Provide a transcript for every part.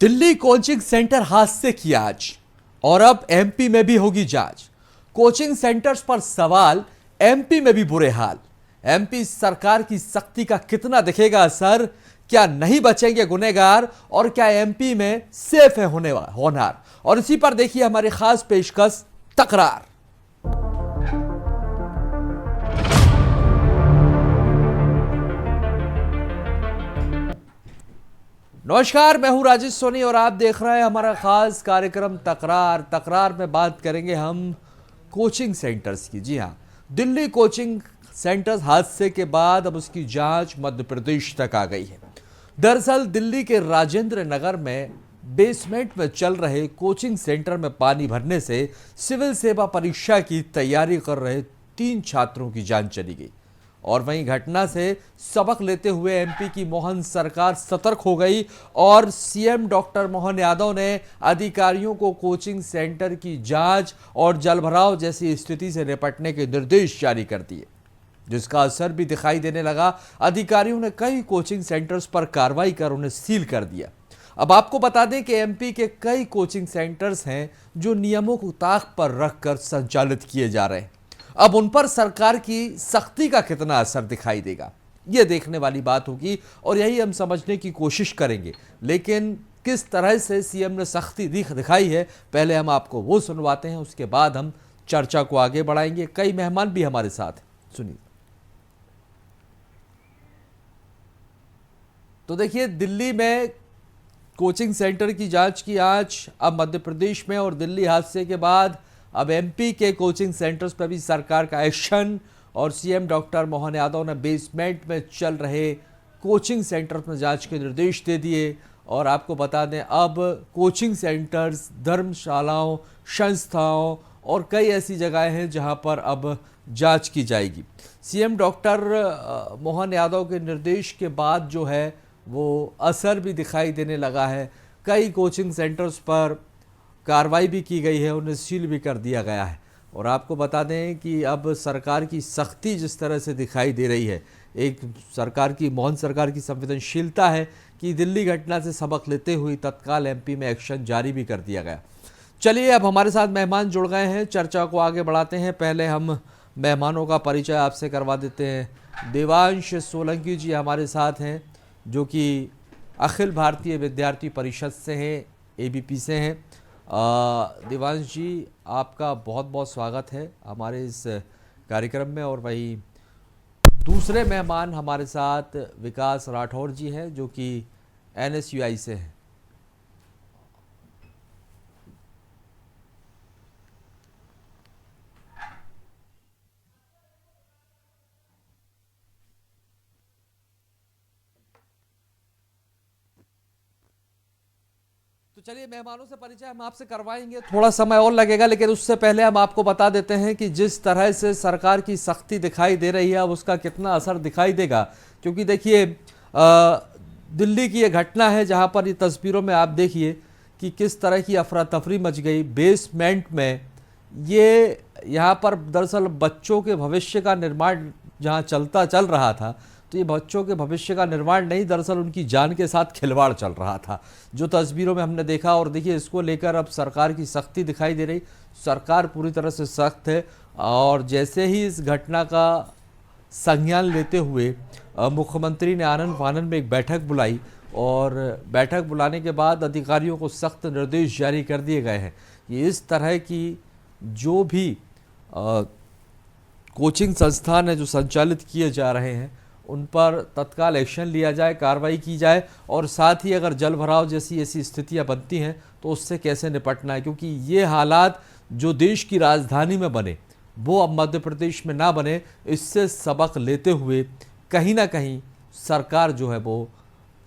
Delhi coaching centre हादसे की आज और अब एमपी में भी होगी जांच। कोचिंग सेंटर्स पर सवाल, एमपी में भी बुरे हाल। एमपी सरकार की सख्ती का कितना दिखेगा असर? क्या नहीं बचेंगे गुनहगार और क्या एमपी में सेफ है होनहार? और इसी पर देखिए हमारी खास पेशकश तकरार। नमस्कार, मैं हूं राजेश सोनी और आप देख रहे हैं हमारा खास कार्यक्रम तकरार। तकरार में बात करेंगे हम कोचिंग सेंटर्स की। जी हां, दिल्ली कोचिंग सेंटर्स हादसे के बाद अब उसकी जांच मध्य प्रदेश तक आ गई है। दरअसल दिल्ली के राजेंद्र नगर में बेसमेंट में चल रहे कोचिंग सेंटर में पानी भरने से सिविल सेवा परीक्षा की तैयारी कर रहे 3 छात्रों की जान चली गई। और वहीं घटना से सबक लेते हुए एमपी की मोहन सरकार सतर्क हो गई और सीएम डॉक्टर मोहन यादव ने अधिकारियों को कोचिंग सेंटर की जांच और जलभराव जैसी स्थिति से निपटने के निर्देश जारी कर दिए, जिसका असर भी दिखाई देने लगा। अधिकारियों ने कई कोचिंग सेंटर्स पर कार्रवाई कर उन्हें सील कर दिया। अब आपको बता दें कि एमपी के कई कोचिंग सेंटर्स हैं जो नियमों को ताक पर रखकर संचालित किए जा रहे हैं। अब उन पर सरकार की सख्ती का कितना असर दिखाई देगा, ये देखने वाली बात होगी और यही हम समझने की कोशिश करेंगे। लेकिन किस तरह से सीएम ने सख्ती दिखाई है, पहले हम आपको वो सुनवाते हैं, उसके बाद हम चर्चा को आगे बढ़ाएंगे। कई मेहमान भी हमारे साथ हैं, सुनिए। तो देखिए, दिल्ली में कोचिंग सेंटर की जांच की आज अब मध्य प्रदेश में, और दिल्ली हादसे के बाद अब एमपी के कोचिंग सेंटर्स पर भी सरकार का एक्शन। और सीएम डॉक्टर मोहन यादव ने बेसमेंट में चल रहे कोचिंग सेंटर्स में जांच के निर्देश दे दिए। और आपको बता दें, अब कोचिंग सेंटर्स, धर्मशालाओं, संस्थाओं और कई ऐसी जगहें हैं जहां पर अब जांच की जाएगी। सीएम डॉक्टर मोहन यादव के निर्देश के बाद जो है वो असर भी दिखाई देने लगा है। कई कोचिंग सेंटर्स पर कार्रवाई भी की गई है, उन्हें सील भी कर दिया गया है। और आपको बता दें कि अब सरकार की सख्ती जिस तरह से दिखाई दे रही है, एक सरकार की, मोहन सरकार की संवेदनशीलता है कि दिल्ली घटना से सबक लेते हुए तत्काल एमपी में एक्शन जारी भी कर दिया गया। चलिए, अब हमारे साथ मेहमान जुड़ गए हैं, चर्चा को आगे बढ़ाते हैं। पहले हम मेहमानों का परिचय आपसे करवा देते हैं। देवांश सोलंकी जी हमारे साथ हैं, जो कि अखिल भारतीय विद्यार्थी परिषद से हैं, एबीपी से हैं। देवांश जी, आपका बहुत बहुत स्वागत है हमारे इस कार्यक्रम में। और वही दूसरे मेहमान हमारे साथ विकास राठौर जी हैं, जो कि एनएसयूआई से हैं। तो चलिए, मेहमानों से परिचय हम आपसे करवाएंगे, थोड़ा समय और लगेगा, लेकिन उससे पहले हम आपको बता देते हैं कि जिस तरह से सरकार की सख्ती दिखाई दे रही है, अब उसका कितना असर दिखाई देगा। क्योंकि देखिए, दिल्ली की ये घटना है जहां पर ये तस्वीरों में आप देखिए कि किस तरह की अफरा तफरी मच गई बेसमेंट में। ये यहाँ पर दरअसल बच्चों के भविष्य का निर्माण जहाँ चल रहा था, तो ये बच्चों के भविष्य का निर्माण नहीं, दरअसल उनकी जान के साथ खिलवाड़ चल रहा था, जो तस्वीरों में हमने देखा। और देखिए, इसको लेकर अब सरकार की सख्ती दिखाई दे रही। सरकार पूरी तरह से सख्त है। और जैसे ही इस घटना का संज्ञान लेते हुए मुख्यमंत्री ने आनन फानन में एक बैठक बुलाई, और बैठक बुलाने के बाद अधिकारियों को सख्त निर्देश जारी कर दिए गए हैं कि इस तरह की जो भी कोचिंग संस्थान है जो संचालित किए जा रहे हैं, उन पर तत्काल एक्शन लिया जाए, कार्रवाई की जाए। और साथ ही अगर जल भराव जैसी ऐसी स्थितियां बनती हैं तो उससे कैसे निपटना है, क्योंकि ये हालात जो देश की राजधानी में बने वो अब मध्य प्रदेश में ना बने। इससे सबक लेते हुए कहीं ना कहीं सरकार जो है वो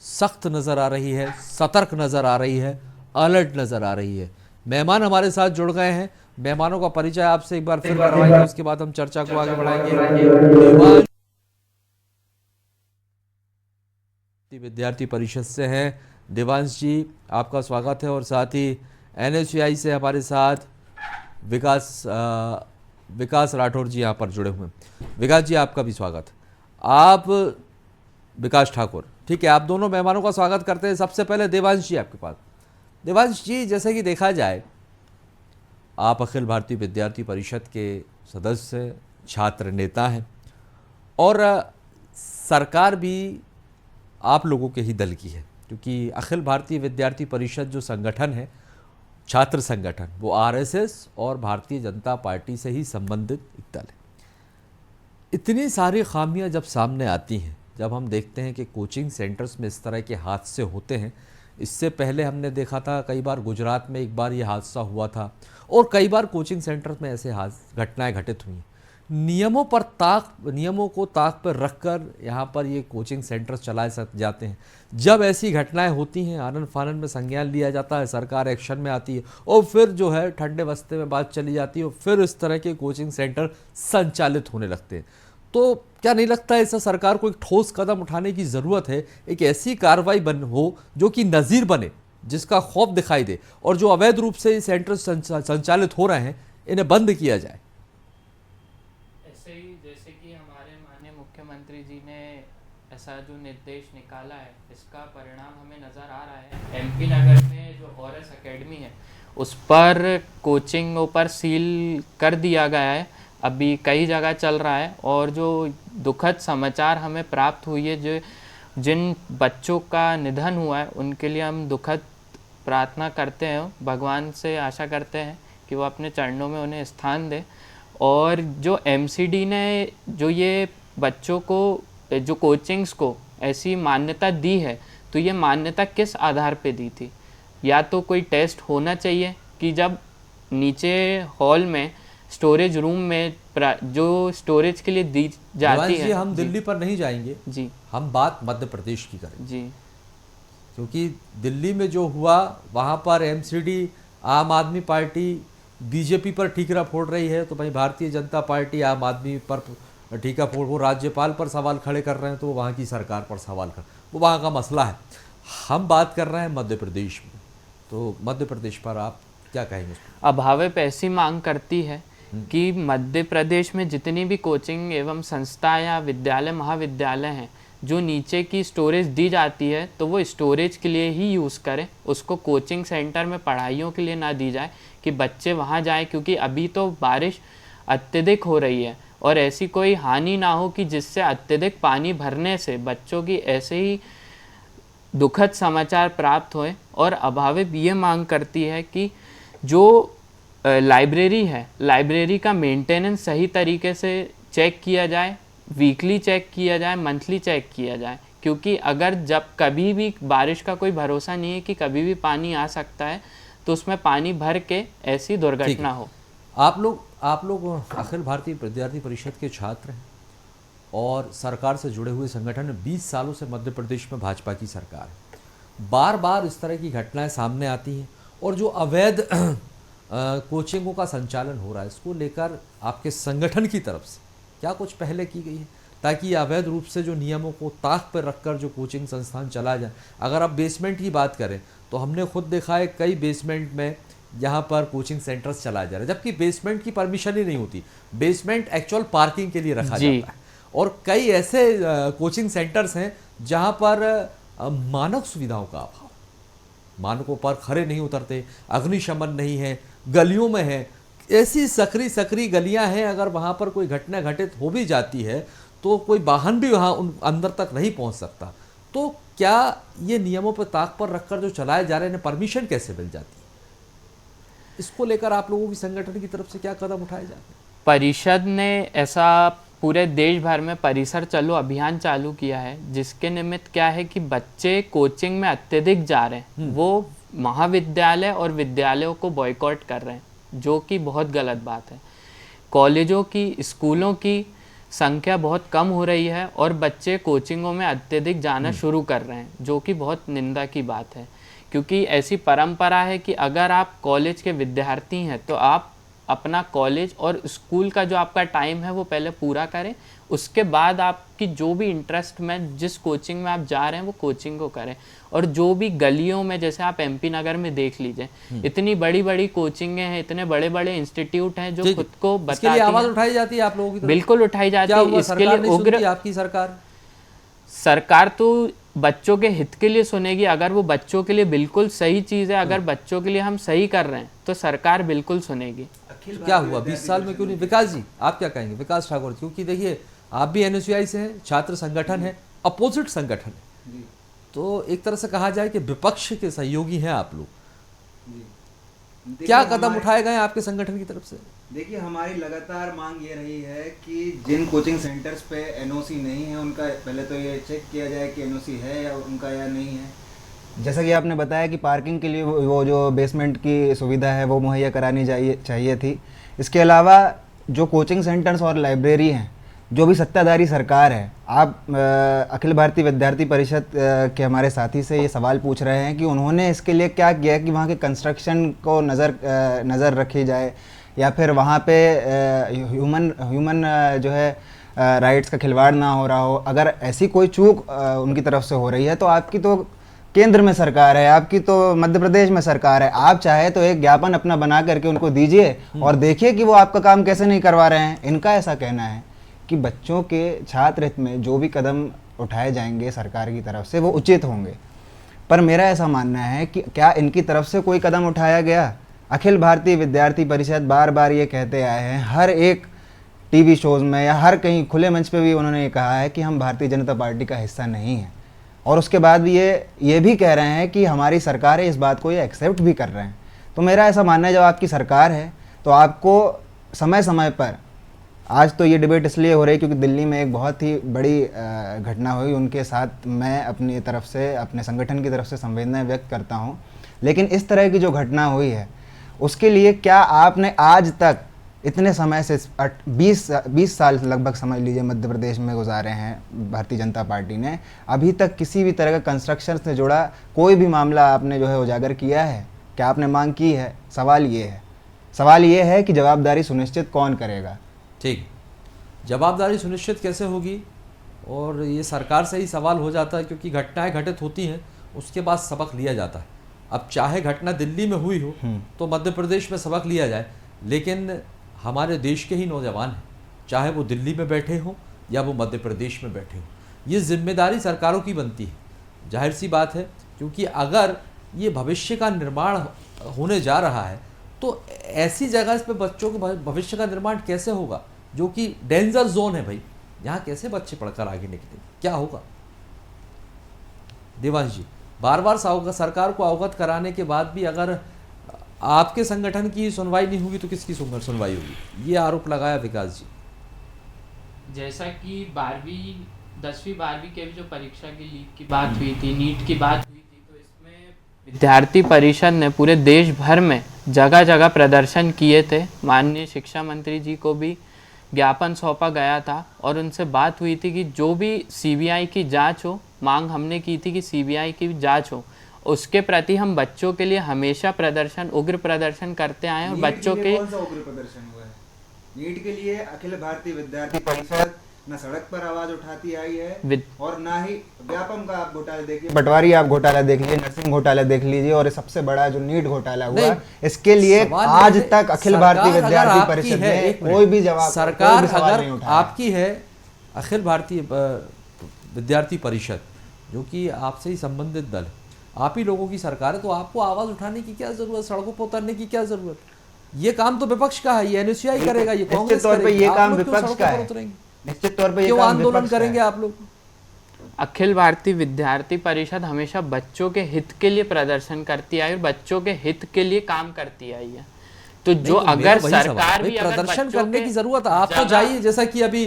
सख्त नज़र आ रही है, सतर्क नज़र आ रही है, अलर्ट नज़र आ रही है। मेहमान हमारे साथ जुड़ गए हैं, मेहमानों का परिचय आपसे एक बार फिर करवाएंगे, उसके बाद हम चर्चा को आगे बढ़ाएंगे। विद्यार्थी परिषद से हैं देवांश जी, आपका स्वागत है। और साथ ही एनएसयूआई से हमारे साथ विकास राठौर जी यहाँ पर जुड़े हुए हैं। विकास जी, आपका भी स्वागत। आप विकास ठाकुर, ठीक है, आप दोनों मेहमानों का स्वागत करते हैं। सबसे पहले देवांश जी आपके पास, देवांश जी, जैसे कि देखा जाए, आप अखिल भारतीय विद्यार्थी परिषद के सदस्य, छात्र नेता हैं और सरकार भी आप लोगों के ही दल की है, क्योंकि अखिल भारतीय विद्यार्थी परिषद जो संगठन है, छात्र संगठन, वो आरएसएस और भारतीय जनता पार्टी से ही संबंधित एक दल है। इतनी सारी खामियां जब सामने आती हैं, जब हम देखते हैं कि कोचिंग सेंटर्स में इस तरह के हादसे होते हैं, इससे पहले हमने देखा था कई बार गुजरात में एक बार ये हादसा हुआ था और कई बार कोचिंग सेंटर्स में ऐसे घटनाएं घटित हुई। नियमों को ताक पर रखकर यहाँ पर ये कोचिंग सेंटर्स चलाए जाते हैं। जब ऐसी घटनाएं होती हैं, आनन फानन में संज्ञान लिया जाता है, सरकार एक्शन में आती है और फिर जो है ठंडे बस्ते में बात चली जाती है और फिर इस तरह के कोचिंग सेंटर संचालित होने लगते हैं। तो क्या नहीं लगता है इससे सरकार को एक ठोस कदम उठाने की ज़रूरत है, एक ऐसी कार्रवाई हो जो कि नज़ीर बने, जिसका खौफ दिखाई दे, और जो अवैध रूप से ये सेंटर संचालित हो रहे हैं इन्हें बंद किया जाए। ऐसे ही जैसे कि हमारे माननीय मुख्यमंत्री जी ने ऐसा जो निर्देश निकाला है, इसका परिणाम हमें नज़र आ रहा है। एमपी नगर में जो हॉरेस एकेडमी है उस पर कोचिंगों पर सील कर दिया गया है, अभी कई जगह चल रहा है। और जो दुखद समाचार हमें प्राप्त हुई है, जो जिन बच्चों का निधन हुआ है, उनके लिए हम दुखद प्रार्थना करते हैं, भगवान से आशा करते हैं कि वो अपने चरणों में उन्हें स्थान दे। और जो एमसीडी ने जो ये बच्चों को, जो कोचिंग्स को ऐसी मान्यता दी है, तो ये मान्यता किस आधार पे दी थी? या तो कोई टेस्ट होना चाहिए कि जब नीचे हॉल में स्टोरेज रूम में जो स्टोरेज के लिए दी जाती है। हम दिल्ली पर नहीं जाएंगे जी, हम बात मध्य प्रदेश की करें जी, क्योंकि दिल्ली में जो हुआ वहाँ पर एमसीडी, आम आदमी पार्टी बीजेपी पर ठीकरा फोड़ रही है, तो भाई भारतीय जनता पार्टी आम आदमी पर ठीका फोड़, वो राज्यपाल पर सवाल खड़े कर रहे हैं तो वो वहाँ की सरकार पर सवाल कर, वो वहाँ का मसला है। हम बात कर रहे हैं मध्य प्रदेश में, तो मध्य प्रदेश पर आप क्या कहेंगे? अभावे पे ऐसी मांग करती है कि मध्य प्रदेश में जितनी भी कोचिंग एवं संस्था या विद्यालय महाविद्यालय हैं, जो नीचे की स्टोरेज दी जाती है तो वो स्टोरेज के लिए ही यूज़ करें, उसको कोचिंग सेंटर में पढ़ाइयों के लिए ना दी जाए कि बच्चे वहाँ जाएं, क्योंकि अभी तो बारिश अत्यधिक हो रही है और ऐसी कोई हानि ना हो कि जिससे अत्यधिक पानी भरने से बच्चों की ऐसे ही दुखद समाचार प्राप्त हुए। और अभावे ये मांग करती है कि जो लाइब्रेरी है, लाइब्रेरी का मेंटेनेंस सही तरीके से चेक किया जाए, वीकली चेक किया जाए, मंथली चेक किया जाए, क्योंकि अगर जब कभी भी बारिश का कोई भरोसा नहीं है कि कभी भी पानी आ सकता है, तो उसमें पानी भर के ऐसी दुर्घटना हो। आप लोग अखिल भारतीय विद्यार्थी परिषद के छात्र हैं और सरकार से जुड़े हुए संगठन में 20 सालों से मध्य प्रदेश में भाजपा की सरकार है। बार बार इस तरह की घटनाएं सामने आती हैं और जो अवैध कोचिंगों का संचालन हो रहा है, इसको लेकर आपके संगठन की तरफ से क्या कुछ पहले की गई है ताकि अवैध रूप से जो नियमों को ताक पर रखकर जो कोचिंग संस्थान चलाया जाए? अगर आप बेसमेंट की बात करें तो हमने खुद देखा है कई बेसमेंट में यहाँ पर कोचिंग सेंटर्स चलाए जा रहे हैं, जबकि बेसमेंट की परमिशन ही नहीं होती। बेसमेंट एक्चुअल पार्किंग के लिए रखा जाता है और कई ऐसे कोचिंग सेंटर्स हैं जहाँ पर मानव सुविधाओं का अभाव, मानकों पर खरे नहीं उतरते, अग्निशमन नहीं है, गलियों में है, ऐसी सकरी गलियां हैं, अगर वहाँ पर कोई घटना घटित हो भी जाती है तो कोई वाहन भी वहाँ उन अंदर तक नहीं पहुँच सकता। तो क्या ये नियमों पर ताक पर रखकर जो चलाए जा रहे हैं, परमिशन कैसे मिल जाती है? इसको लेकर आप लोगों की संगठन की तरफ से क्या कदम उठाए जाते हैं? परिषद ने ऐसा पूरे देश भर में परिसर चलो अभियान चालू किया है, जिसके निमित्त क्या है कि बच्चे कोचिंग में अत्यधिक जा रहे हैं, वो महाविद्यालय और विद्यालयों को बॉयकॉट कर रहे हैं, जो कि बहुत गलत बात है। कॉलेजों की, स्कूलों की संख्या बहुत कम हो रही है और बच्चे कोचिंगों में अत्यधिक जाना शुरू कर रहे हैं, जो कि बहुत निंदा की बात है। क्योंकि ऐसी परंपरा है कि अगर आप कॉलेज के विद्यार्थी हैं तो आप अपना कॉलेज और स्कूल का जो आपका टाइम है वो पहले पूरा करें, उसके बाद आपकी जो भी इंटरेस्ट में जिस कोचिंग में आप जा रहे हैं वो कोचिंग को करें। और जो भी गलियों में, जैसे आप एमपी नगर में देख लीजिए, इतनी बड़ी बड़ी कोचिंगें हैं, इतने बड़े बड़े इंस्टीट्यूट हैं जो खुद को बताते हैं। आवाज उठाई जाती है आप लोगों की? बिल्कुल उठाई जाती है। इसके लिए उग्र आपकी सरकार तो बच्चों के हित के लिए सुनेगी। अगर वो बच्चों के लिए बिल्कुल सही चीज़ है, अगर बच्चों के लिए हम सही कर रहे हैं तो सरकार बिल्कुल सुनेगी। क्या हुआ 20 साल में क्यों नहीं? विकास जी आप क्या कहेंगे? विकास ठाकुर, क्योंकि देखिए आप भी एनएसयूआई से हैं, छात्र संगठन है, अपोजिट संगठन है, तो एक तरह से कहा जाए कि विपक्ष के सहयोगी हैं आप लोग। क्या कदम उठाए गए आपके संगठन की तरफ से? देखिए हमारी लगातार मांग ये रही है कि जिन कोचिंग सेंटर्स पे एनओसी नहीं है उनका पहले तो ये चेक किया जाए कि एनओसी है या उनका या नहीं है। जैसा कि आपने बताया कि पार्किंग के लिए वो जो बेसमेंट की सुविधा है वो मुहैया करानी चाहिए थी। इसके अलावा जो कोचिंग सेंटर्स और लाइब्रेरी हैं, जो भी सत्ताधारी सरकार है, आप अखिल भारतीय विद्यार्थी परिषद के हमारे साथी से ये सवाल पूछ रहे हैं कि उन्होंने इसके लिए क्या किया कि वहाँ के कंस्ट्रक्शन को नज़र रखी जाए या फिर वहाँ पे ह्यूमन जो है राइट्स का खिलवाड़ ना हो रहा हो। अगर ऐसी कोई चूक उनकी तरफ से हो रही है तो आपकी तो केंद्र में सरकार है, आपकी तो मध्य प्रदेश में सरकार है, आप चाहे तो एक ज्ञापन अपना बना करके उनको दीजिए और देखिए कि वो आपका काम कैसे नहीं करवा रहे हैं। इनका ऐसा कहना है कि बच्चों के छात्र हित में जो भी कदम उठाए जाएंगे सरकार की तरफ से वो उचित होंगे, पर मेरा ऐसा मानना है कि क्या इनकी तरफ से कोई कदम उठाया गया? अखिल भारतीय विद्यार्थी परिषद बार बार ये कहते आए हैं, हर एक टीवी शोज़ में या हर कहीं खुले मंच पे भी उन्होंने ये कहा है कि हम भारतीय जनता पार्टी का हिस्सा नहीं हैं, और उसके बाद भी ये भी कह रहे हैं कि हमारी सरकार है, इस बात को ये एक्सेप्ट भी कर रहे हैं। तो मेरा ऐसा मानना है जब आपकी सरकार है तो आपको समय समय पर, आज तो ये डिबेट इसलिए हो रही है क्योंकि दिल्ली में एक बहुत ही बड़ी घटना हुई, उनके साथ मैं अपनी तरफ से, अपने संगठन की तरफ से संवेदनाएं व्यक्त करता हूँ, लेकिन इस तरह की जो घटना हुई है उसके लिए क्या आपने आज तक इतने समय से 20 साल लगभग समझ लीजिए मध्य प्रदेश में गुजारे हैं भारतीय जनता पार्टी ने, अभी तक किसी भी तरह का कंस्ट्रक्शन से जुड़ा कोई भी मामला आपने जो है उजागर किया है? क्या आपने मांग की है? सवाल ये है कि जवाबदारी सुनिश्चित कौन करेगा? ठीक, जवाबदारी सुनिश्चित कैसे होगी? और ये सरकार से ही सवाल हो जाता है क्योंकि घटनाएं घटित होती हैं, उसके बाद सबक लिया जाता है। अब चाहे घटना दिल्ली में हुई हो तो मध्य प्रदेश में सबक लिया जाए, लेकिन हमारे देश के ही नौजवान हैं, चाहे वो दिल्ली में बैठे हों या वो मध्य प्रदेश में बैठे हों, ये जिम्मेदारी सरकारों की बनती है। जाहिर सी बात है, क्योंकि अगर ये भविष्य का निर्माण होने जा रहा है तो ऐसी जगह इस पे बच्चों के भविष्य का निर्माण कैसे होगा जो कि डेंजर जोन है भाई, यहाँ कैसे बच्चे पढ़कर आगे निकलेंगे? क्या होगा? देवांश जी, बार बार सरकार को अवगत कराने के बाद भी अगर आपके संगठन की सुनवाई नहीं होगी तो किसकी सुनवाई होगी? ये आरोप लगाया विकास जी। जैसा कि 10वीं 12वीं के जो परीक्षा की लीक की बात हुई थी, नीट की बात हुई थी, तो इसमें विद्यार्थी परिषद ने पूरे देश भर में जगह जगह प्रदर्शन किए थे। माननीय शिक्षा मंत्री जी को भी ज्ञापन सौंपा गया था और उनसे बात हुई थी कि जो भी सीबीआई की जांच हो, मांग हमने की थी कि सीबीआई की जांच हो, उसके प्रति हम बच्चों के लिए हमेशा उग्र प्रदर्शन करते आए। और बच्चों के कौन सा उग्र प्रदर्शन हुआ है? नीट के लिए अखिल भारतीय विद्यार्थी परिषद न सड़क पर आवाज उठाती आई है और ना ही व्यापम का आप घोटाला देखिए, पटवारी आप घोटाला देख लीजिए, नर्सिंग घोटाला देख लीजिए, और सबसे बड़ा जो नीट घोटाला हुआ इसके लिए आज तक अखिल भारतीय विद्यार्थी परिषद ने कोई भी जवाब, सरकार अगर आपकी है, अखिल भारतीय विद्यार्थी परिषद जो कि आपसे ही संबंधित दल है, आप ही लोगों की सरकार है, तो आपको आवाज उठाने की क्या जरूरत, सड़कों पर उतरने की क्या जरूरत? ये काम तो विपक्ष का है, ये एनएसयूआई करेगा, ये कांग्रेस करेगी, ये काम विपक्ष का है। निश्चित तौर पर क्यों आंदोलन करेंगे आप लोग? अखिल भारतीय विद्यार्थी परिषद हमेशा बच्चों के हित के लिए प्रदर्शन करती आई और बच्चों के हित के लिए काम करती आई है। तो जो अगर सरकार भी प्रदर्शन करने की जरूरत, आप तो जाइए, जैसा कि अभी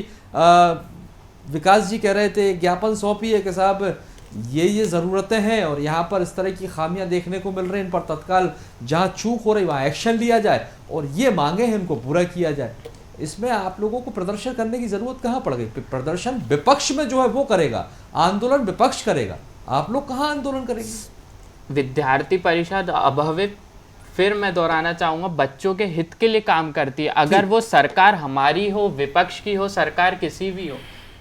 विकास जी कह रहे थे, ज्ञापन सौंपिए कि साहब ये ज़रूरतें हैं और यहाँ पर इस तरह की खामियां देखने को मिल रही हैं, इन पर तत्काल जहाँ चूक हो रही वहाँ एक्शन लिया जाए और ये मांगे हैं इनको पूरा किया जाए। इसमें आप लोगों को प्रदर्शन करने की ज़रूरत कहाँ पड़ गई? प्रदर्शन विपक्ष में जो है वो करेगा, आंदोलन विपक्ष करेगा, आप लोग कहाँ आंदोलन करेंगे? विद्यार्थी परिषद अभवित, फिर मैं दोहराना चाहूँगा, बच्चों के हित के लिए काम करती है। अगर वो सरकार हमारी हो, विपक्ष की हो, सरकार किसी भी हो,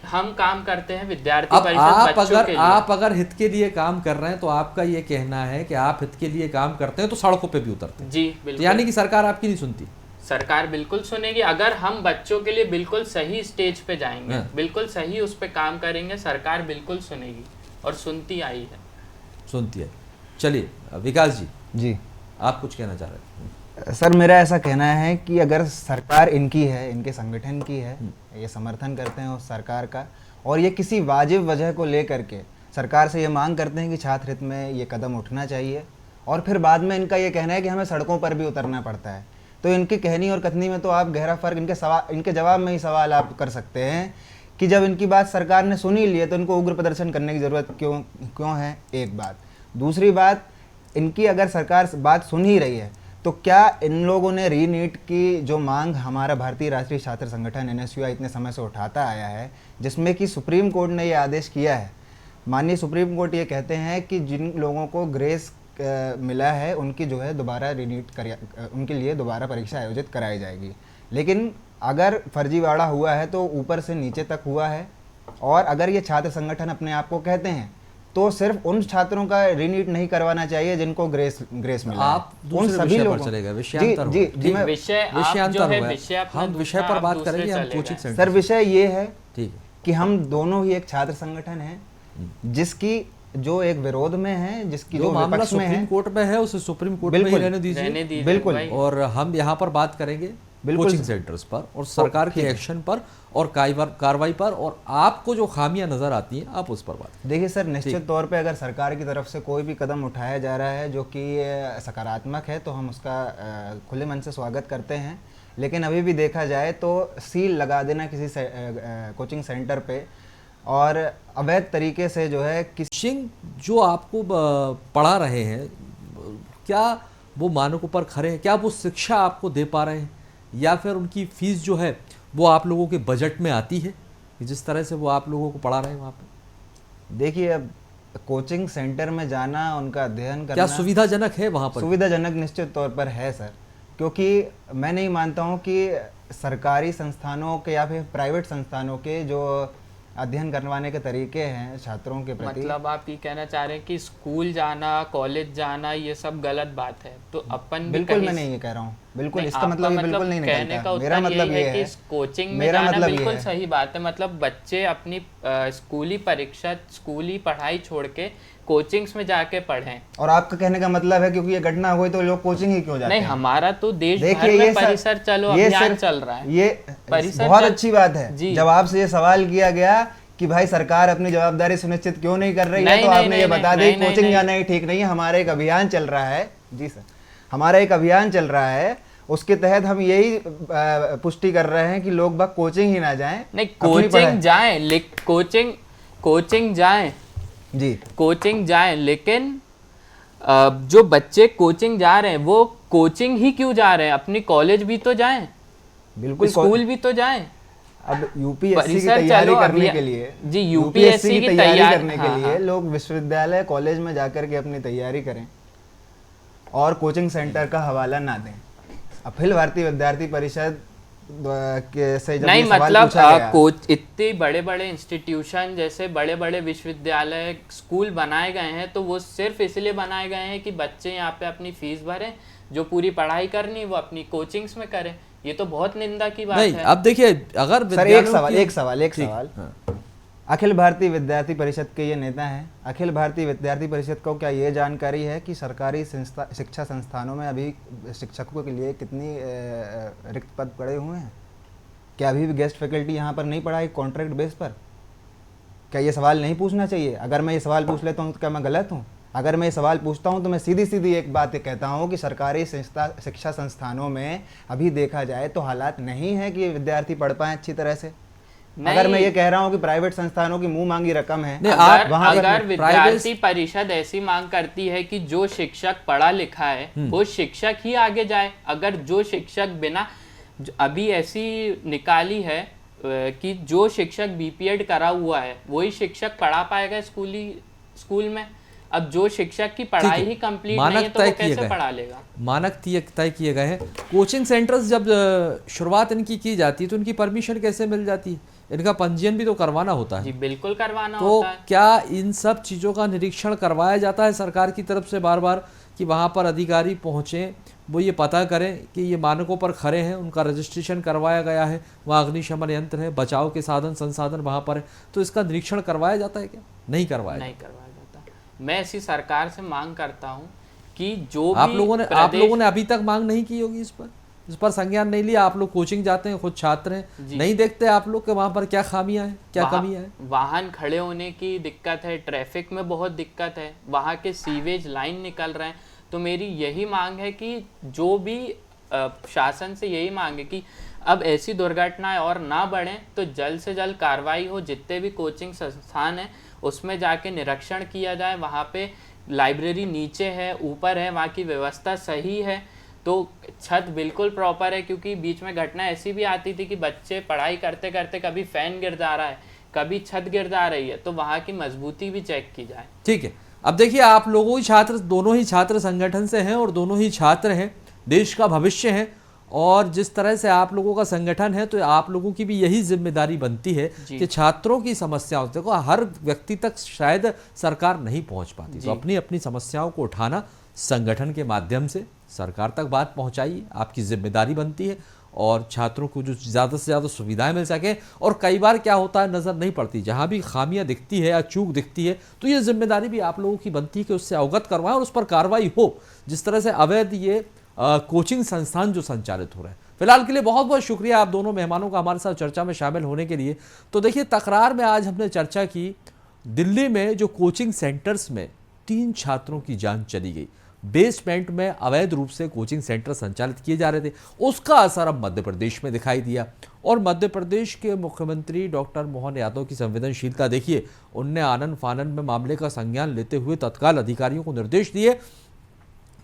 हम काम करते हैं विद्यार्थी परिषद बच्चों के लिए। आप अगर हित के लिए काम कर रहे हैं तो आपका ये कहना है कि आप हित के लिए काम करते हैं तो सड़कों पे भी उतरते हैं। जी बिल्कुल। यानी कि सरकार आपकी नहीं सुनती? सरकार बिल्कुल सुनेगी। अगर हम बच्चों के लिए बिल्कुल सही स्टेज पे जाएंगे, बिल्कुल सही उस पे काम करेंगे, सरकार बिल्कुल सुनेगी। और सुनती आई है। सुनती है। चलिए विकास जी आप कुछ कहना चाह रहे हैं? सर, मेरा ऐसा कहना है कि अगर सरकार इनकी है, इनके संगठन की है, ये समर्थन करते हैं उस सरकार का, और ये किसी वाजिब वजह को लेकर के सरकार से ये मांग करते हैं कि छात्र हित में ये कदम उठना चाहिए, और फिर बाद में इनका ये कहना है कि हमें सड़कों पर भी उतरना पड़ता है, तो इनकी कहनी और कथनी में तो आप गहरा फ़र्क, इनके जवाब में ही सवाल आप कर सकते हैं कि जब इनकी बात सरकार ने सुनी ली है तो इनको उग्र प्रदर्शन करने की ज़रूरत क्यों है, एक बात। दूसरी बात, इनकी अगर सरकार बात सुन ही रही है तो क्या इन लोगों ने रीनीट की जो मांग हमारा भारतीय राष्ट्रीय छात्र संगठन NSUI इतने समय से उठाता आया है, जिसमें कि सुप्रीम कोर्ट ने ये आदेश किया है, माननीय सुप्रीम कोर्ट ये कहते हैं कि जिन लोगों को ग्रेस मिला है उनकी जो है दोबारा उनके लिए दोबारा परीक्षा आयोजित कराई जाएगी। लेकिन अगर फर्जीवाड़ा हुआ है तो ऊपर से नीचे तक हुआ है, और अगर ये छात्र संगठन अपने आप को कहते हैं तो सिर्फ उन छात्रों का रीनीट नहीं करवाना चाहिए जिनको ग्रेस मिला आप है। उन सभी लोगों चलेगा विषयांतर जी जी मैं विषयांतर हम विषय पर बात करेंगे, हम कोचिंग सेंटर। सर, विषय ये है ठीक कि हम दोनों ही एक छात्र संगठन हैं जिसकी जो एक विरोध में है, जिसकी जो मामला विपक्ष में है, सुप्रीम कोर्ट में है उसे सुप्रीम कोर्ट में ही रहने दीजिए। बिल्कुल। और हम यहाँ पर बात करेंगे कोचिंग सेंटर्स पर और सरकार के एक्शन पर और कार्रवाई पर, और आपको जो खामियां नजर आती हैं आप उस पर बात। देखिए सर, निश्चित तौर पे अगर सरकार की तरफ से कोई भी कदम उठाया जा रहा है जो कि सकारात्मक है तो हम उसका खुले मन से स्वागत करते हैं। लेकिन अभी भी देखा जाए तो सील लगा देना किसी कोचिंग सेंटर पे और अवैध तरीके से जो है कोचिंग जो आपको पढ़ा रहे हैं, क्या वो मानकों पर खरे हैं? क्या वो शिक्षा आपको दे पा रहे हैं, या फिर उनकी फीस जो है वो आप लोगों के बजट में आती है जिस तरह से वो आप लोगों को पढ़ा रहे हैं वहाँ पे? देखिए, अब कोचिंग सेंटर में जाना, उनका अध्ययन करना क्या सुविधाजनक है वहाँ पर? सुविधाजनक निश्चित तौर पर है सर, क्योंकि मैं नहीं मानता हूँ कि सरकारी संस्थानों के या फिर प्राइवेट संस्थानों के जो अध्ययन करवाने के तरीके हैं छात्रों के प्रति, मतलब आप ये कहना चाह रहे हैं कि स्कूल जाना, कॉलेज जाना ये सब गलत बात है, तो अपन बिल्कुल मैं नहीं ये कह रहा हूँ, बिल्कुल इसका मतलब ये बिल्कुल नहीं निकलता। मेरा मतलब ये है कि कोचिंग में जाना बिल्कुल सही बात है, मतलब बच्चे अपनी स्कूली परीक्षा, स्कूली पढ़ाई छोड़ के कोचिंग्स में जाके पढ़ें। और आपका कहने का मतलब है क्योंकि ये घटना हुई तो लोग कोचिंग ही क्यों जाते हैं? नहीं, हमारा तो देश भर में परिसर चलो अभियान चल रहा है, ये परिसर बहुत अच्छी बात है। जब आपसे ये सवाल किया गया कि भाई सरकार अपनी जवाबदारी सुनिश्चित क्यों नहीं कर रही है, तो आपने ये बता दी कोचिंग जाना ही ठीक नहीं है। हमारा एक अभियान चल रहा है, जी सर, हमारा एक अभियान चल रहा है, उसके तहत हम यही पुष्टि कर रहे हैं कि लोग बाग कोचिंग ही ना जाएं। नहीं, कोचिंग जाएं, कोचिंग जाएं जी, कोचिंग जाएं, लेकिन जो बच्चे कोचिंग जा रहे हैं वो कोचिंग ही क्यों जा रहे हैं, अपनी कॉलेज भी तो जाएं, बिल्कुल स्कूल भी तो जाएं। अब यूपीएससी की तैयारी करने के लिए, जी यूपीएससी की तैयारी करने के लिए लोग विश्वविद्यालय कॉलेज में जाकर के अपनी तैयारी करें और कोचिंग सेंटर का हवाला ना दें। अखिल भारतीय विद्यार्थी परिषद से जब नहीं, ये सवाल मतलब पूछा गया, कोच इतने बड़े बड़े इंस्टीट्यूशन जैसे बड़े बड़े विश्वविद्यालय, स्कूल बनाए गए हैं तो वो सिर्फ इसलिए बनाए गए हैं कि बच्चे यहाँ पे अपनी फीस भरें, जो पूरी पढ़ाई करनी वो अपनी कोचिंग्स में करें। ये तो बहुत निंदा की बात है। अब देखिए, अगर सर एक सवाल अखिल भारतीय विद्यार्थी परिषद के ये नेता हैं, अखिल भारतीय विद्यार्थी परिषद को क्या ये जानकारी है कि सरकारी शिक्षा संस्थानों में अभी शिक्षकों के लिए कितनी रिक्त पद पड़े हुए हैं? क्या अभी भी गेस्ट फैकल्टी यहाँ पर नहीं पढ़ाई कॉन्ट्रैक्ट बेस पर? क्या ये सवाल नहीं पूछना चाहिए? अगर मैं ये सवाल पूछ लेता हूँ तो क्या मैं गलत हूँ? अगर मैं ये सवाल पूछता हूँ तो मैं सीधी सीधी एक बात कहता हूँ कि सरकारी शिक्षा संस्थानों में अभी देखा जाए तो हालात नहीं है कि विद्यार्थी पढ़ पाएँ अच्छी तरह से। अगर मैं ये कह रहा हूँ कि प्राइवेट संस्थानों की मुंह मांगी रकम है, अगर विद्यार्थी परिषद ऐसी मांग करती है कि जो शिक्षक पढ़ा लिखा है वो शिक्षक ही आगे जाए, अगर जो शिक्षक बिना, अभी ऐसी निकाली है कि जो शिक्षक बीपीएड करा हुआ है वही शिक्षक पढ़ा पाएगा स्कूल में। अब जो शिक्षक की पढ़ाई ही कंप्लीट नहीं है तो वो कैसे पढ़ा लेगा? मानक तय किए गए हैं। कोचिंग सेंटर्स जब शुरुआत इनकी की जाती है तो इनकी परमिशन कैसे मिल जाती है? इनका पंजीयन भी तो करवाना होता है। जी बिल्कुल करवाना होता है। तो क्या इन सब चीज़ों का निरीक्षण करवाया जाता है सरकार की तरफ से बार बार कि वहाँ पर अधिकारी पहुँचें, वो ये पता करें कि ये मानकों पर खरे हैं, उनका रजिस्ट्रेशन करवाया गया है, वहाँ अग्निशमन यंत्र है, बचाव के साधन संसाधन वहाँ पर है, तो इसका निरीक्षण करवाया जाता है क्या? नहीं करवाया जाता। मैं ऐसी सरकार से मांग करता हूँ कि जो आप भी लोगों ने अभी तक मांग नहीं की होगी, इस पर संज्ञान नहीं लिया। आप लोग कोचिंग जाते हैं, खुद छात्र हैं, नहीं देखते आप लोग कि वहाँ पर क्या खामियां हैं, क्या कमियां हैं? वाहन खड़े होने की दिक्कत है, ट्रैफिक में बहुत दिक्कत है, वहाँ के सीवेज लाइन निकल रहे हैं। तो मेरी यही मांग है कि जो भी शासन से यही मांग है कि अब ऐसी दुर्घटनाएं और ना बढ़ें, तो जल्द से जल्द कार्रवाई हो। जितने भी कोचिंग संस्थान हैं उसमें जाके निरीक्षण किया जाए, वहाँ पे लाइब्रेरी नीचे है ऊपर है, वहाँ की व्यवस्था सही है, तो छत बिल्कुल प्रॉपर है। क्योंकि बीच में घटना ऐसी भी आती थी कि बच्चे पढ़ाई करते करते कभी फैन गिर जा रहा है, कभी छत गिर जा रही है, तो वहाँ की मजबूती भी चेक की जाए। ठीक है, अब देखिए आप लोगों ही छात्र, दोनों ही छात्र संगठन से हैं और दोनों ही छात्र हैं, देश का भविष्य है, और जिस तरह से आप लोगों का संगठन है तो आप लोगों की भी यही जिम्मेदारी बनती है कि छात्रों की समस्याओं, देखो हर व्यक्ति तक शायद सरकार नहीं पहुंच पाती, तो अपनी अपनी समस्याओं को उठाना संगठन के माध्यम से सरकार तक बात पहुंचाइए, आपकी जिम्मेदारी बनती है, और छात्रों को जो ज़्यादा से ज़्यादा सुविधाएं मिल सके। और कई बार क्या होता है, नज़र नहीं पड़ती, जहां भी खामियां दिखती है या चूक दिखती है तो ये जिम्मेदारी भी आप लोगों की बनती है कि उससे अवगत करवाएं और उस पर कार्रवाई हो। जिस तरह से अवैध ये कोचिंग संस्थान जो संचालित हो रहे हैं। फिलहाल के लिए बहुत बहुत शुक्रिया आप दोनों मेहमानों का हमारे साथ चर्चा में शामिल होने के लिए। तो देखिए, तकरार में आज हमने चर्चा की दिल्ली में जो कोचिंग सेंटर्स में 3 छात्रों की जान चली गई, बेसमेंट में अवैध रूप से कोचिंग सेंटर संचालित किए जा रहे थे, उसका असर अब मध्य प्रदेश में दिखाई दिया। और मध्य प्रदेश के मुख्यमंत्री डॉक्टर मोहन यादव की संवेदनशीलता देखिए, उनने आनन फानन में मामले का संज्ञान लेते हुए तत्काल अधिकारियों को निर्देश दिए,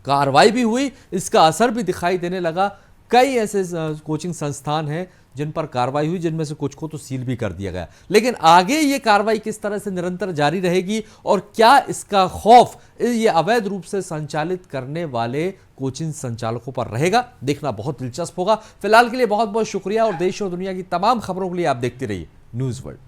कार्रवाई भी हुई, इसका असर भी दिखाई देने लगा। कई ऐसे कोचिंग संस्थान हैं जिन पर कार्रवाई हुई, जिनमें से कुछ को तो सील भी कर दिया गया। लेकिन आगे ये कार्रवाई किस तरह से निरंतर जारी रहेगी और क्या इसका खौफ ये अवैध रूप से संचालित करने वाले कोचिंग संचालकों पर रहेगा, देखना बहुत दिलचस्प होगा। फिलहाल के लिए बहुत बहुत शुक्रिया, और देश और दुनिया की तमाम खबरों के लिए आप देखते रहिए न्यूज़ वर्ल्ड।